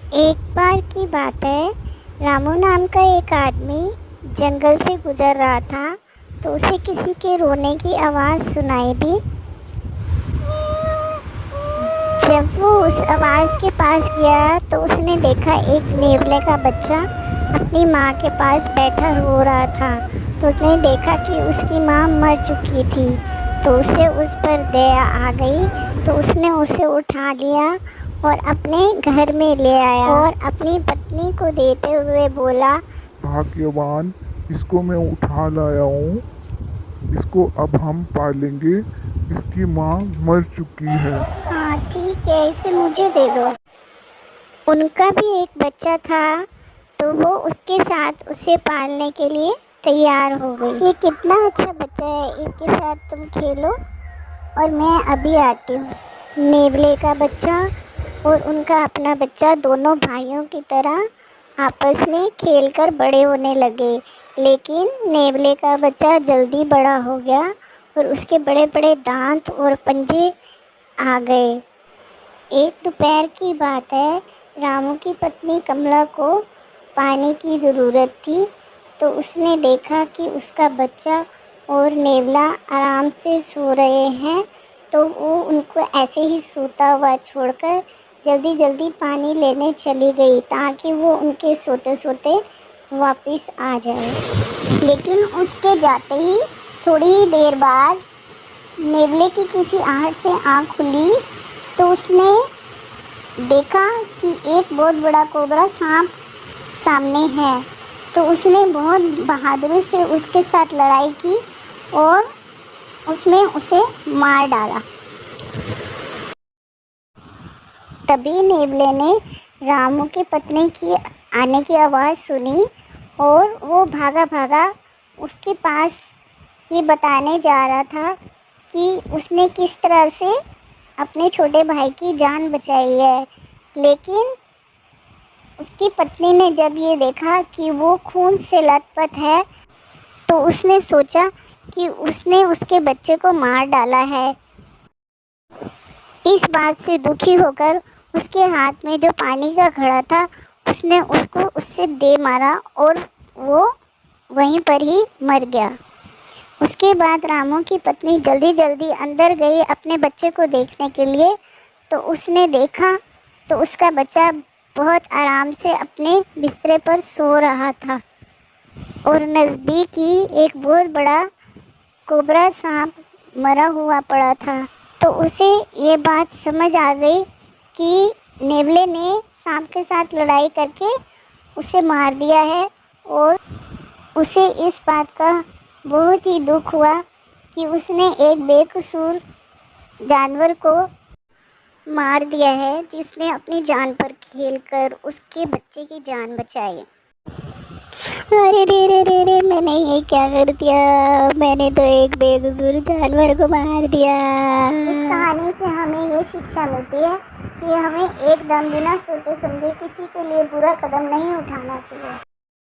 एक बार की बात है, रामू नाम का एक आदमी जंगल से गुजर रहा था तो उसे किसी के रोने की आवाज़ सुनाई दी। जब वो उस आवाज़ के पास गया तो उसने देखा एक नेवले का बच्चा अपनी माँ के पास बैठा रो रहा था। तो उसने देखा कि उसकी माँ मर चुकी थी, तो उसे उस पर दया आ गई। तो उसने उसे उठा लिया और अपने घर में ले आया और अपनी पत्नी को देते हुए बोला, भाग्यवान, इसको मैं उठा लाया हूँ। इसको अब हम पालेंगे। इसकी माँ मर चुकी है। हाँ ठीक है, इसे मुझे दे दो। उनका भी एक बच्चा था, तो वो उसके साथ उसे पालने के लिए तैयार हो गई। ये कितना अच्छा बच्चा है, इसके साथ तुम खेलो और मैं अभी आती हूँ। नेवले का बच्चा और उनका अपना बच्चा दोनों भाइयों की तरह आपस में खेलकर बड़े होने लगे। लेकिन नेवले का बच्चा जल्दी बड़ा हो गया और उसके बड़े बड़े दांत और पंजे आ गए। एक दोपहर की बात है, रामू की पत्नी कमला को पानी की ज़रूरत थी। तो उसने देखा कि उसका बच्चा और नेवला आराम से सो रहे हैं, तो वो उनको ऐसे ही सोता हुआ छोड़कर जल्दी जल्दी पानी लेने चली गई ताकि वो उनके सोते सोते वापस आ जाए। लेकिन उसके जाते ही थोड़ी ही देर बाद नेवले की किसी आहट से आँख खुली, तो उसने देखा कि एक बहुत बड़ा कोबरा सांप सामने है। तो उसने बहुत बहादुरी से उसके साथ लड़ाई की और उसमें उसे मार डाला। तभी नेवले ने रामू की पत्नी की आने की आवाज़ सुनी और वो भागा भागा उसके पास ये बताने जा रहा था कि उसने किस तरह से अपने छोटे भाई की जान बचाई है। लेकिन उसकी पत्नी ने जब ये देखा कि वो खून से लथपथ है, तो उसने सोचा कि उसने उसके बच्चे को मार डाला है। इस बात से दुखी होकर उसके हाथ में जो पानी का घड़ा था, उसने उसको उससे दे मारा और वो वहीं पर ही मर गया। उसके बाद रामू की पत्नी जल्दी जल्दी अंदर गई अपने बच्चे को देखने के लिए। तो उसने देखा तो उसका बच्चा बहुत आराम से अपने बिस्तर पर सो रहा था और नज़दीक ही एक बहुत बड़ा कोबरा सांप मरा हुआ पड़ा था। तो उसे ये बात समझ आ गई कि नेवले ने सांप के साथ लड़ाई करके उसे मार दिया है और उसे इस बात का बहुत ही दुख हुआ कि उसने एक बेकसूर जानवर को मार दिया है, जिसने अपनी जान पर खेलकर उसके बच्चे की जान बचाई। अरे रे रे रे रे, मैंने ये क्या कर दिया, मैंने तो एक बेकसूर जानवर को मार दिया। इस कहानी से हमें ये शिक्षा मिलती है कि हमें एकदम बिना सोचे समझे किसी के लिए बुरा कदम नहीं उठाना चाहिए।